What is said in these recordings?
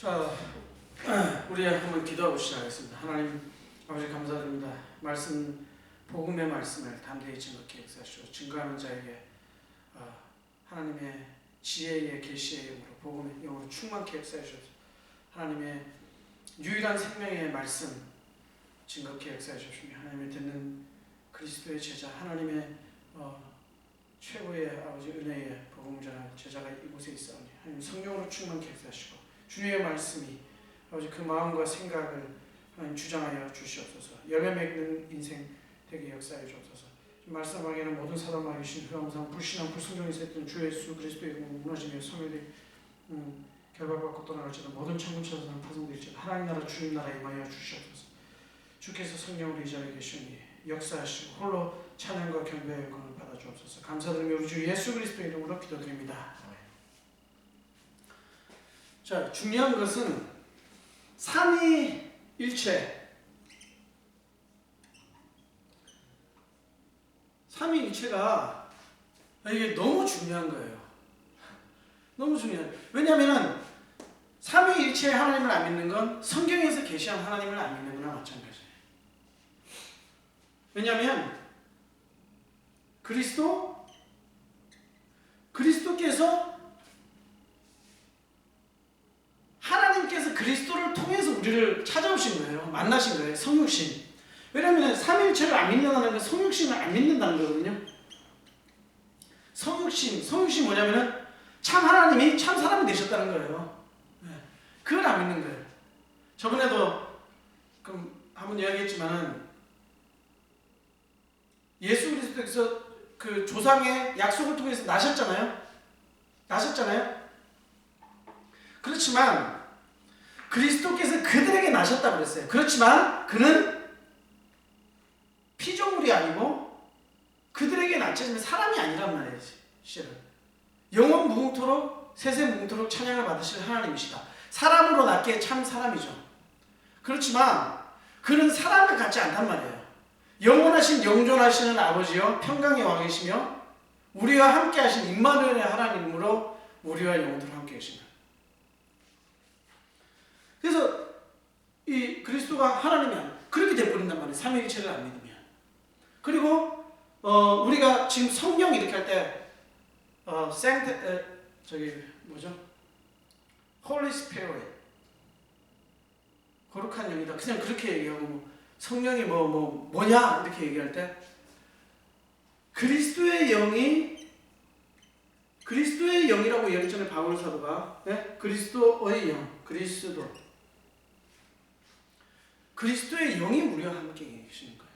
자, 우리 한번 기도하고 시작하겠습니다. 하나님 아버지 감사드립니다. 말씀, 복음의 말씀을 담대히 증거케 역사하시고 증거하는 자에게 하나님의 지혜의 계시의 영으로 복음의 영으로 충만케 역사하시옵소서. 하나님의 유일한 생명의 말씀 증거케 역사하시옵시며 하나님의 듣는 그리스도의 제자, 하나님의 최고의 아버지 은혜의 복음을 전할 제자가 이곳에 있사오니 하나님 성령으로 충만케 역사하시고 주님의 말씀이 아버지 그 마음과 생각을 하나님 주장하여 주시옵소서. 열매 맺는 인생 되게 역사해 주옵소서. 말씀하기에는 모든 사람과 계신 회왕상 불신앙 불순종이 있었던 주 예수 그리스도의 이름으로 무너지며 소멸이 결박받고 떠나갈지도 모든 천군천사는 파송될지도 하나님 나라 주님 나라 임하여 주시옵소서. 주께서 성령으로 이 자리에 계시니 역사하시고 홀로 찬양과 경배의 영광을 받아 주옵소서. 감사드리며 우리 주 예수 그리스도의 이름으로 기도드립니다. 자, 중요한 것은 삼위일체. 삼위일체가 이게 너무 중요한 거예요. 너무 중요해요. 왜냐하면 삼위일체의 하나님을 안 믿는 건 성경에서 계시한 하나님을 안 믿는 거나 마찬가지예요. 왜냐하면 그리스도께서 하나님께서 그리스도를 통해서 우리를 찾아오신 거예요. 만나신 거예요. 성육신. 왜냐하면 삼위일체를 안 믿는다는 건 성육신을 안 믿는다는 거거든요. 성육신 뭐냐면은 참 하나님이 참 사람이 되셨다는 거예요. 그걸 안 믿는 거예요. 저번에도 한번 이야기했지만은 예수 그리스도께서 그 조상의 약속을 통해서 나셨잖아요. 그렇지만 그리스도께서 그들에게 나셨다고 그랬어요. 그렇지만 그는 피조물이 아니고 그들에게 낳지만 사람이 아니란 말이에요. 실은 영원 무궁토록 세세 무궁토록 찬양을 받으실 하나님이시다. 사람으로 낳기에 참 사람이죠. 그렇지만 그는 사람과 같지 않단 말이에요. 영원하신 영존하시는 아버지요 평강의 왕이시며 우리와 함께 하신 임마누엘의 하나님으로 우리와 영원토록 함께 계십니다. 그래서 이 그리스도가 하나님이 그렇게 돼버린단 말이에요. 삼위일체를 안 믿으면. 그리고 우리가 지금 성령 이렇게 할 때 Holy Spirit 거룩한 영이다. 그냥 그렇게 얘기하고 성령이 뭐냐 이렇게 얘기할 때 그리스도의 영이라고 얘기 전에 바울 사도가 그리스도의 영, 그리스도의 영이 우리와 함께 계시는 거예요.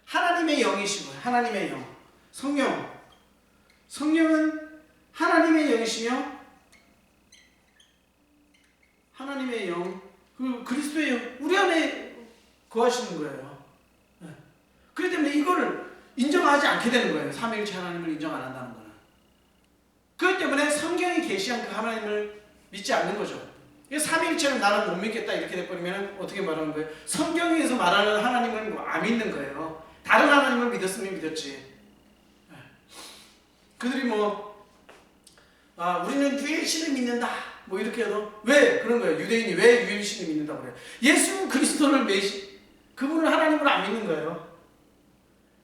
하나님의 영이시고 하나님의 영, 성령은 하나님의 영이시며 하나님의 영, 그리스도의 영 우리 안에 거하시는 거예요. 그렇기 때문에 이거를 인정하지 않게 되는 거예요. 삼위일체 하나님을 인정 안 한다는 거는. 그렇기 때문에 성경이 계시한 그 하나님을 믿지 않는 거죠. 삼위일체는 나는 못 믿겠다 이렇게 돼버리면 어떻게 말하는 거예요? 성경에서 말하는 하나님을 안 믿는 거예요. 다른 하나님을 믿었으면 믿었지. 그들이 우리는 유일신을 믿는다 이렇게 해도 왜 그런 거예요? 유대인이 왜 유일신을 믿는다고 그래요? 예수 그리스도를 그분을 하나님으로 안 믿는 거예요.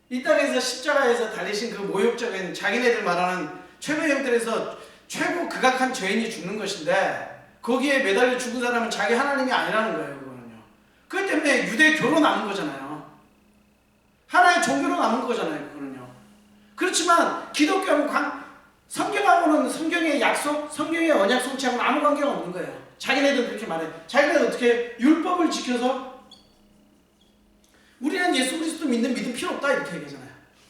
이 땅에서 십자가에서 달리신 그 모욕적인 자기네들 말하는 최고의 형들에서 최고 극악한 죄인이 죽는 것인데 거기에 매달려 죽은 사람은 자기 하나님이 아니라는 거예요. 그거는요. 그렇기 때문에 유대교로 남은 거잖아요. 하나의 종교로 남은 거잖아요. 그거는요. 그렇지만 기독교는 성경하고는 성경의 약속, 성경의 언약 성취하고는 아무 관계가 없는 거예요. 자기네들 그렇게 말해. 자기네들 어떻게 율법을 지켜서 우리는 예수 그리스도 믿는 믿음 필요 없다 이렇게 얘기하잖아요.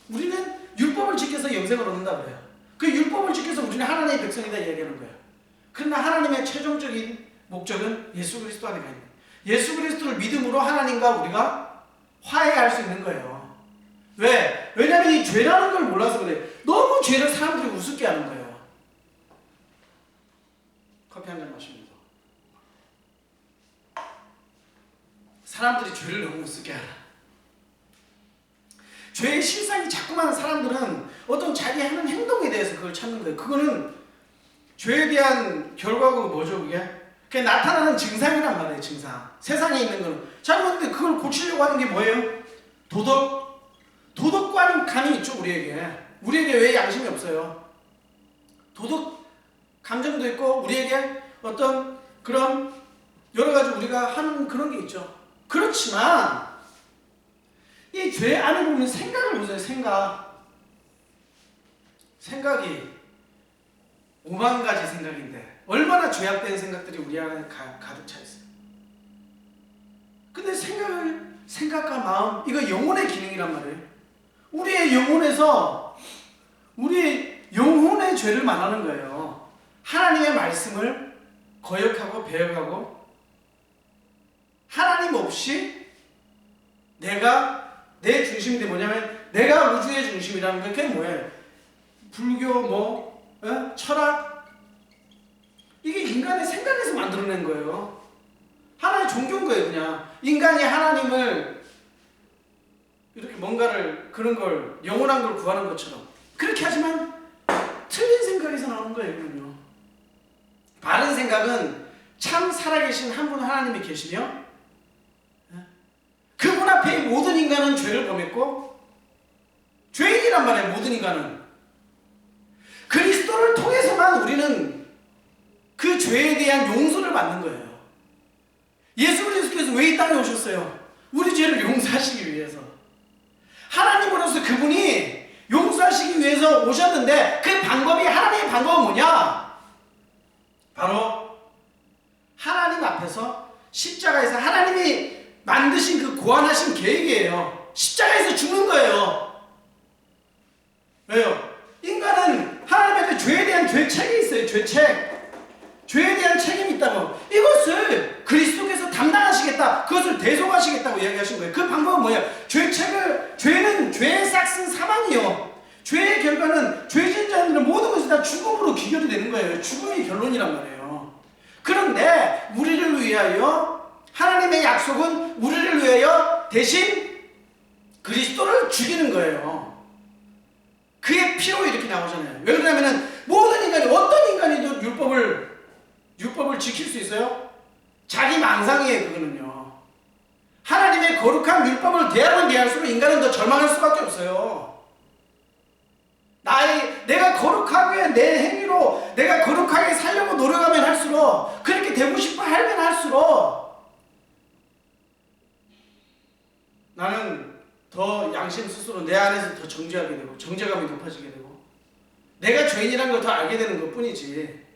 우리는 율법을 지켜서 영생을 얻는다 그래요. 그 율법을 지켜서 우리는 하나님의 백성이다 이야기하는 거예요. 그러나 하나님의 최종적인 목적은 예수 그리스도 안에 있는 거예요. 예수 그리스도를 믿음으로 하나님과 우리가 화해할 수 있는 거예요. 왜? 왜냐하면 이 죄라는 걸 몰라서 그래요. 너무 죄를 사람들이 우습게 하는 거예요. 커피 한 잔 마시면서 사람들이 죄를 너무 우습게 알아. 죄의 실상이 자꾸만 사람들은 어떤 자기 하는 행동에 대해서 그걸 찾는 거예요. 그거는 죄에 대한 결과가 뭐죠? 그게 그게 나타나는 증상이란 말이에요. 증상. 세상에 있는 거는. 자, 그런데 그걸 고치려고 하는 게 뭐예요? 도덕감이 있죠. 우리에게 왜 양심이 없어요? 도덕 감정도 있고 우리에게 어떤 그런 여러 가지 우리가 하는 그런 게 있죠. 그렇지만 이 죄 안에 보면 생각을 보세요. 생각이 5만 가지 생각인데 얼마나 죄악된 생각들이 우리 안에 가득 차 있어요. 근데 생각과 마음, 이거 영혼의 기능이란 말이에요. 우리의 영혼의 죄를 말하는 거예요. 하나님의 말씀을 거역하고 배역하고 하나님 없이 내가 내 중심인데 뭐냐면 내가 우주의 중심이라는 게 그게 뭐예요? 불교 철학 이게 인간의 생각에서 만들어낸 거예요. 하나의 종교인 거예요. 그냥 인간이 하나님을 이렇게 뭔가를 그런 걸 영원한 걸 구하는 것처럼 그렇게 하지만 틀린 생각에서 나오는 거예요. 그럼요. 바른 생각은 참 살아계신 한 분 하나님이 계시며 그분 앞에 모든 인간은 죄를 범했고 죄인이란 말이에요. 모든 인간은 그리스도를 통해서만 우리는 그 죄에 대한 용서를 받는 거예요. 예수 그리스도께서 왜 이 땅에 오셨어요? 우리 죄를 용서하시기 위해서. 하나님으로서 그분이 용서하시기 위해서 오셨는데 그 방법이 하나님의 방법은 뭐냐? 바로 하나님 앞에서 십자가에서 하나님이 만드신 그 고안하신 계획이에요. 십자가에서 죽는 거예요. 왜요? 인간은 하나님 앞에 죄에 대한 죄책이 있어요. 죄에 대한 책임이 있다고. 이것을 그리스도께서 담당하시겠다. 그것을 대속하시겠다고 이야기하신 거예요. 그 방법은 뭐예요? 죄는 죄의 싹슨 사망이요. 죄의 결과는 죄진 자들은 모든 것이 다 죽음으로 귀결이 되는 거예요. 죽음이 결론이란 말이에요. 그런데 우리를 위하여 하나님의 약속은 우리를 위하여 대신 그리스도를 죽이는 거예요. 그의 피로 이렇게 나오잖아요. 왜 그러냐면은 모든 인간이 어떤 인간이도 율법을 지킬 수 있어요? 자기 망상이에요. 그거는요. 하나님의 거룩한 율법을 대하면 대할수록 인간은 더 절망할 수밖에 없어요. 내가 거룩하게 내 행위로 내가 거룩하게 살려고 노력하면 할수록 그렇게 되고 싶어 하면 할수록 나는 더 양심 스스로 내 안에서 더 정죄하게 되고 정죄감이 높아지게 되고 내가 죄인이라는 걸 더 알게 되는 것 뿐이지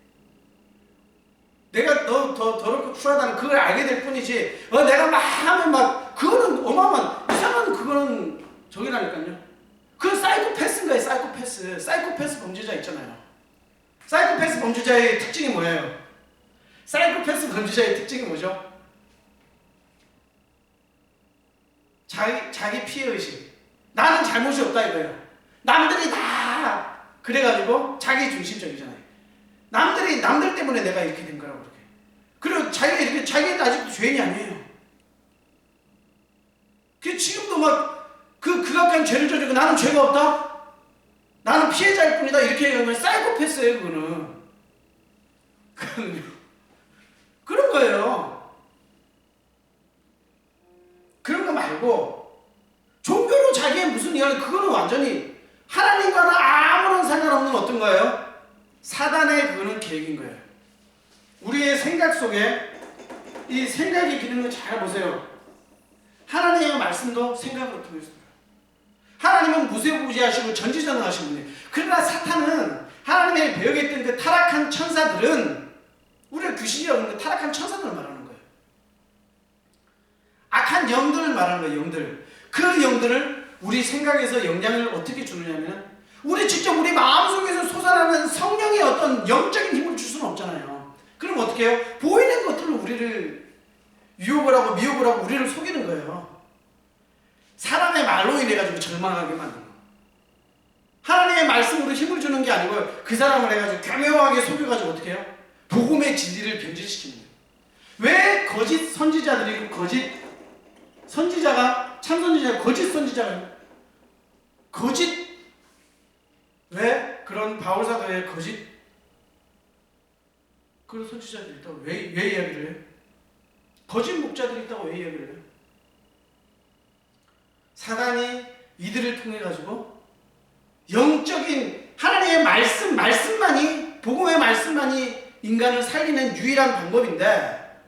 내가 더 더럽고 추하다는 그걸 알게 될 뿐이지 내가 막 하면 막 그거는 어마어마한 이상한 그거는 저기라니까요. 그 사이코패스인 거예요. 사이코패스 범죄자 있잖아요. 사이코패스 범죄자의 특징이 뭐예요? 사이코패스 범죄자의 특징이 뭐죠? 자기 피해의식. 나는 잘못이 없다 이거예요. 남들이 다 그래가지고 자기 중심적이잖아요. 남들 때문에 내가 이렇게 된 거라고 그렇게. 그리고 자기는 아직도 죄인이 아니에요. 그 지금도 막 극악한 죄를 저지르고 나는 죄가 없다? 나는 피해자일 뿐이다. 이렇게 얘기하면 사이코패스예요, 그거는. 그런 거예요. 그런 거 말고 종교로 자기의 무슨 이야기 그거는 완전히 하나님과는 아무런 상관없는 어떤 거예요? 사단의 그거는 계획인 거예요. 우리의 생각 속에 이 생각의 기능을 잘 보세요. 하나님의 말씀도 생각으로 통해서 하나님은 무세부지하시고 전지전능하신 분이에요. 그러나 사탄은 하나님의 배역했던 그 타락한 천사들은 우리가 귀신이라고 하는 그 타락한 천사들을 말하는 거예요. 악한 영들을 말하는 거예요. 영들. 그 영들을 우리 생각에서 영향을 어떻게 주느냐면 우리 마음속에서 솟아나는 성령의 어떤 영적인 힘을 줄 수는 없잖아요. 그럼 어떻게 해요? 보이는 것들로 우리를 유혹을 하고 미혹을 하고 우리를 속이는 거예요. 사람의 말로 인해 가지고 절망하게 만드는 거예요. 하나님의 말씀으로 힘을 주는 게 아니고 그 사람을 해가지고 교묘하게 속여가지고 어떻게 해요? 복음의 진리를 변질시키는 거예요. 왜 거짓 선지자들이 거짓 선지자가 참 선지자가 거짓 선지자가 왜 그런 바울사도의 그런 선지자들이 있다고 왜 이야기를 해요? 거짓 목자들이 있다고 왜 이야기를 해요? 사단이 이들을 통해 가지고 영적인 하나님의 말씀만이, 복음의 말씀만이 인간을 살리는 유일한 방법인데,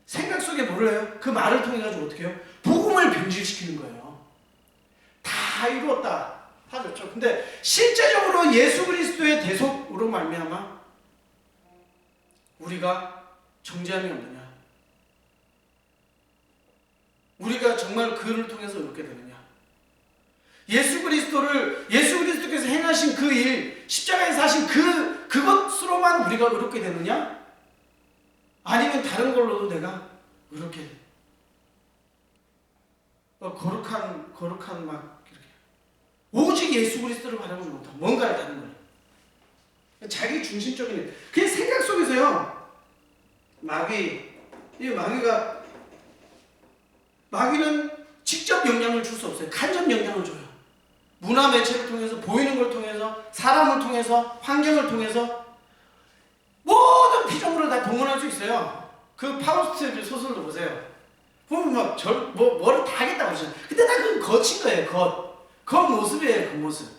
생각 속에 뭐를 해요? 그 말을 통해 가지고 어떻게 해요? 복음을 변질시키는 거예요. 다 이루었다 하겠죠. 근데 실제적으로 예수 그리스도의 대속으로 말미암아 우리가 정죄함이 없느냐? 우리가 정말 그를 통해서 얻게 되느냐? 예수 그리스도께서 행하신 그 일, 십자가에서 하신 그것으로만 우리가 의롭게 되느냐? 아니면 다른 걸로도 내가 의롭게 돼? 거룩한 막 이렇게 오직 예수 그리스도를 바라보지 못하고 뭔가를 다른 거예요. 자기 중심적인 일. 그냥 생각 속에서요. 마귀는 직접 영향을 줄 수 없어요. 간접 영향을 줘요. 문화 매체를 통해서, 보이는 걸 통해서, 사람을 통해서, 환경을 통해서 모든 피조물을 다 동원할 수 있어요. 그 파우스트 소설도 보세요. 보면 뭐를 다 하겠다고 그러잖아요. 근데 다 그건 거친 거예요. 겉모습이에요. 겉모습.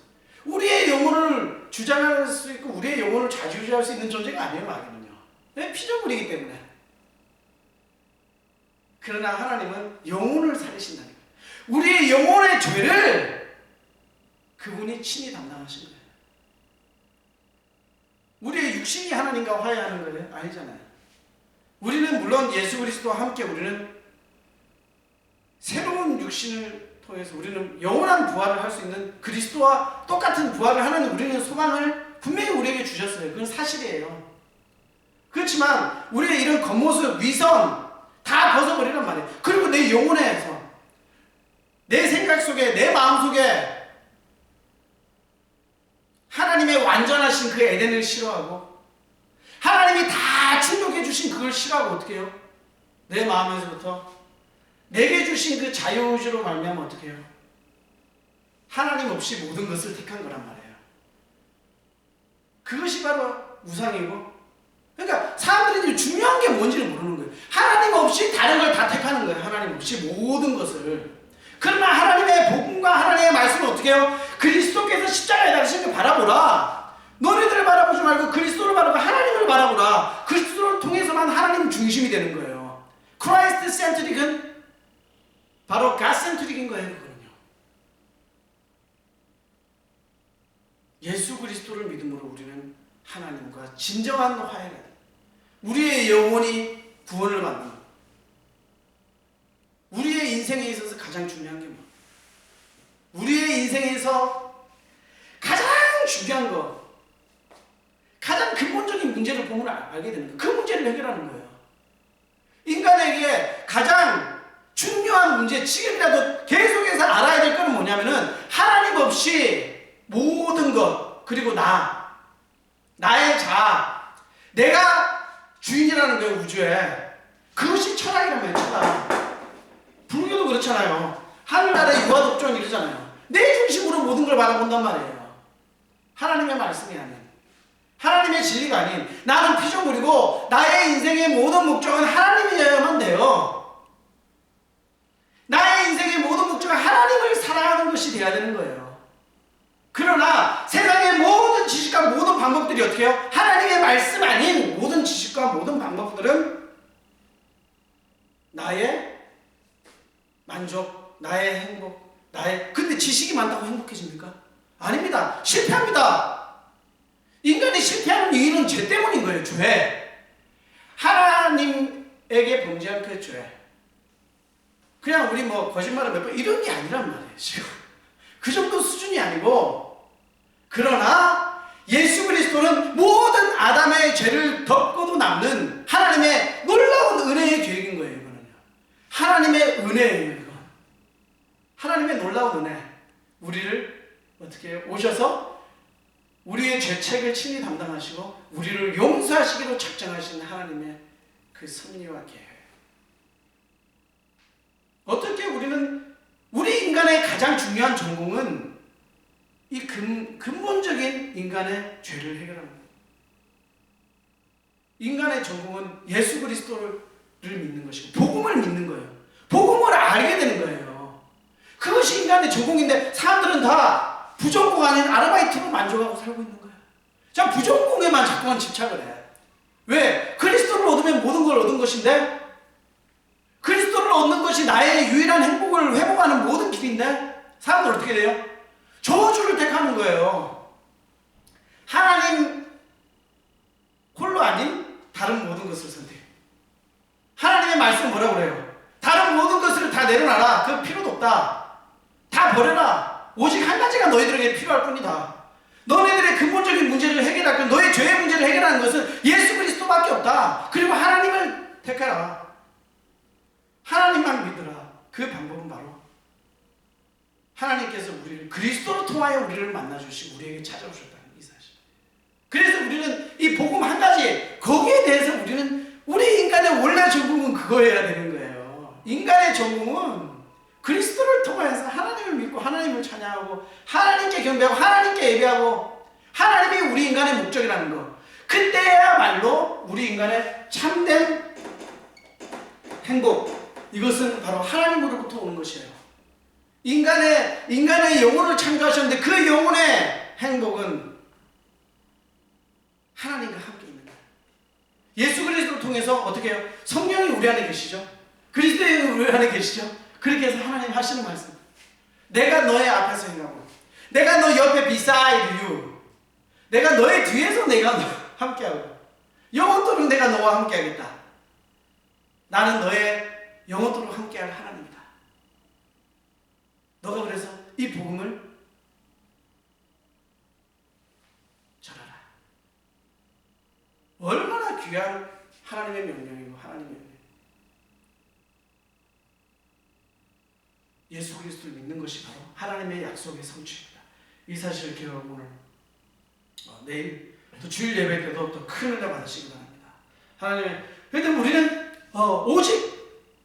우리의 영혼을 주장할 수 있고 우리의 영혼을 좌지우지할 수 있는 존재가 아니에요. 마귀는요. 왜? 피조물이기 때문에. 그러나 하나님은 영혼을 살리신다는 거예요. 우리의 영혼의 죄를 그분이 친히 담당하신 거예요. 우리의 육신이 하나님과 화해하는 거예요? 아니잖아요. 우리는 물론 예수 그리스도와 함께 우리는 새로운 육신을 통해서 우리는 영원한 부활을 할 수 있는, 그리스도와 똑같은 부활을 하는 우리는 소망을 분명히 우리에게 주셨어요. 그건 사실이에요. 그렇지만 우리의 이런 겉모습, 위선 다 벗어버리란 말이에요. 그리고 내 영혼에서, 내 생각 속에, 내 마음 속에 하나님의 완전하신 그 에덴을 싫어하고 하나님이 다 충족해 주신 그걸 싫어하고 어떻게 해요? 내 마음에서부터 내게 주신 그 자유의지로 말미암아 어떻게 해요? 하나님 없이 모든 것을 택한 거란 말이에요. 그것이 바로 우상이고, 그러니까 사람들이 중요한 게 뭔지를 모르는 거예요. 하나님 없이 다른 걸 다 택하는 거예요. 하나님 없이 모든 것을. 그러나 하나님의 복음과 하나님의 말씀은 어떻게 해요? 그리스도께서 십자가에 달리신 걸 바라보라. 너네들을 바라보지 말고 그리스도를 바라보고 하나님을 바라보라. 그리스도를 통해서만 하나님 중심이 되는 거예요. 크라이스트 센트릭은 바로 갓 센트릭인 거예요. 그거는요. 예수 그리스도를 믿음으로 우리는 하나님과 진정한 화해가 돼요. 우리의 영혼이 구원을 받는, 우리의 인생에 있어서 가장 중요한 게 뭐예요? 우리의 인생에서 가장 중요한 거, 가장 근본적인 문제를 보면 알게 되는 거예요. 그 문제를 해결하는 거예요. 인간에게 가장 중요한 문제, 지금이라도 계속해서 알아야 될 거는 뭐냐면은 하나님 없이 모든 것, 그리고 나의 자아, 내가 주인이라는 거예요. 우주에. 그것이 철학이란 말이에요. 철학. 불교도 그렇잖아요. 하늘나라의 유아독존 이러잖아요. 내 중심으로 모든 걸 바라본단 말이에요. 하나님의 말씀이 아닌, 하나님의 진리가 아닌, 나는 피조물이고 나의 인생의 모든 목적은 하나님이어야만 돼요. 나의 인생의 모든 목적은 하나님을 사랑하는 것이 돼야 되는 거예요. 그러나 세상의 모든 지식과 모든 방법들이 어떻게 해요? 하나님의 말씀 아닌 모든 지식과 모든 방법들은 나의 만족, 나의 행복, 근데 지식이 많다고 행복해집니까? 아닙니다. 실패합니다. 인간이 실패하는 이유는 죄 때문인 거예요. 죄. 하나님에게 범죄한 그 죄. 그냥 우리 거짓말을 몇 번 이런 게 아니란 말이에요. 지금 그 정도 수준이 아니고, 그러나 예수 그리스도는 모든 아담의 죄를 덮고도 남는 하나님의 놀라운 은혜의 계획인 거예요. 이거는요. 하나님의 은혜예요. 이거. 하나님의 놀라운 은혜. 우리를 어떻게 해요? 오셔서 우리의 죄책을 친히 담당하시고 우리를 용서하시기로 작정하신 하나님의 그 섭리와 계획. 어떻게 우리 인간의 가장 중요한 전공은 이 근본적인 인간의 죄를 해결하는 거예요. 인간의 전공은 예수 그리스도를 믿는 것이고 복음을 믿는 거예요. 복음을 알게 되는 거예요. 그것이 인간의 전공인데 사람들은 다 부전공 아닌 아르바이트로 만족하고 살고 있는 거예요. 자, 부전공에만 자꾸만 집착을 해. 왜? 그리스도를 얻으면 모든 걸 얻은 것인데, 그리스도를 얻는 것이 나의 유일한 행복을 회복하는 모든 길인데, 사람들 어떻게 돼요? 저주를 택하는 거예요. 하나님 홀로 아닌 다른 모든 것을 선택해. 하나님의 말씀 뭐라고 그래요? 다른 모든 것을 다 내려놔라. 그거 필요도 없다. 다 버려라. 오직 한 가지가 너희들에게 필요할 뿐이다. 너네들의 근본적인 문제를 해결할 것, 너의 죄의 문제를 해결하는 것은 예수 그리스도밖에 없다. 그리고 하나님을 택하라. 하나님만 믿으라. 그 방법은 바로 하나님께서 우리를 그리스도로 통하여 우리를 만나주시고 우리에게 찾아오셨다는 이 사실. 그래서 우리는 이 복음 한 가지, 거기에 대해서 우리 인간의 원래 전공은 그거여야 되는 거예요. 인간의 전공은 그리스도를 통해서 하나님을 믿고 하나님을 찬양하고 하나님께 경배하고 하나님께 예배하고 하나님이 우리 인간의 목적이라는 거. 그때야말로 우리 인간의 참된 행복, 이것은 바로 하나님으로부터 오는 것이에요. 인간의 영혼을 창조하셨는데 그 영혼의 행복은 하나님과 함께 있는 거예요. 예수 그리스도를 통해서 어떻게 해요? 성령이 우리 안에 계시죠? 그리스도의 우리 안에 계시죠? 그렇게 해서 하나님 하시는 말씀. 내가 너의 앞에서 행하고, 내가 너 옆에 beside you, 내가 너의 뒤에서 내가 함께하고, 영원토록 내가 너와 함께하겠다. 나는 너의 영원토록 함께할 하나님이다. 너가 그래서 이 복음을 전하라. 얼마나 귀한 하나님의 명령이고 하나님의 명령. 예수 그리스도를 믿는 것이 바로 하나님의 약속의 성취입니다. 이 사실을 기억하고 오늘 내일 또 주일 예배 때도 더 큰 은혜 받으시기 바랍니다. 하나님, 그런데 우리는 오직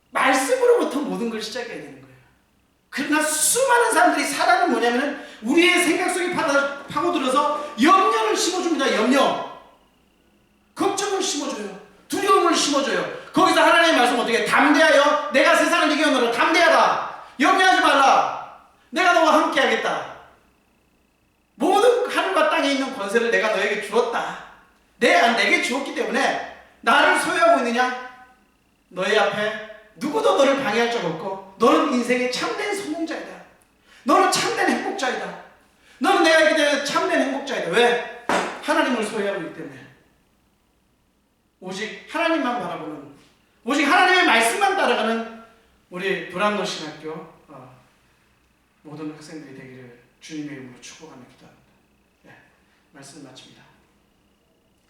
말씀으로부터 모든 걸 시작해야 되는 거예요. 그러나 수많은 사람들이 살아는 뭐냐면 우리의 생각 속에 파고들어서 염려를 심어줍니다. 염려, 걱정을 심어줘요. 두려움을 심어줘요. 거기서 하나님의 말씀 어떻게 해? 담대하여 내가 세상을 이겨노라. 담대하라. 염려하지 말라. 내가 너와 함께 하겠다. 모든 하늘과 땅에 있는 권세를 내가 너에게 주었다. 내게 주었기 때문에 나를 소유하고 있느냐? 너희 앞에 누구도 너를 방해할 적 없고 너는 인생의 참된 성공자이다. 너는 참된 행복자이다. 너는 내가 있기 때문에 참된 행복자이다. 왜? 하나님을 소유하고 있기 때문에. 오직 하나님만 바라보는, 오직 하나님의 말씀만 따라가는 우리 도란노 신학교 모든 학생들이 되기를 주님의 이름으로 축복하며 기도합니다. 네, 말씀 마칩니다.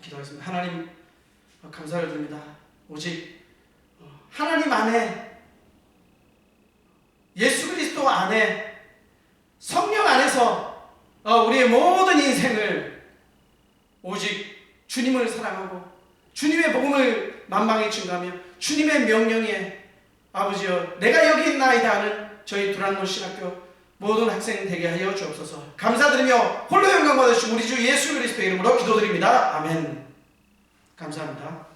기도하겠습니다. 하나님, 감사를 드립니다. 오직 하나님 안에, 예수 그리스도 안에, 성령 안에서 우리의 모든 인생을 오직 주님을 사랑하고 주님의 복음을 만방에 증가하며 주님의 명령에 아버지여 내가 여기 있나이다 하는 저희 두란노 신학교 모든 학생 되게 하여 주옵소서. 감사드리며 홀로 영광 받으시고 우리 주 예수 그리스도의 이름으로 기도드립니다. 아멘. 감사합니다.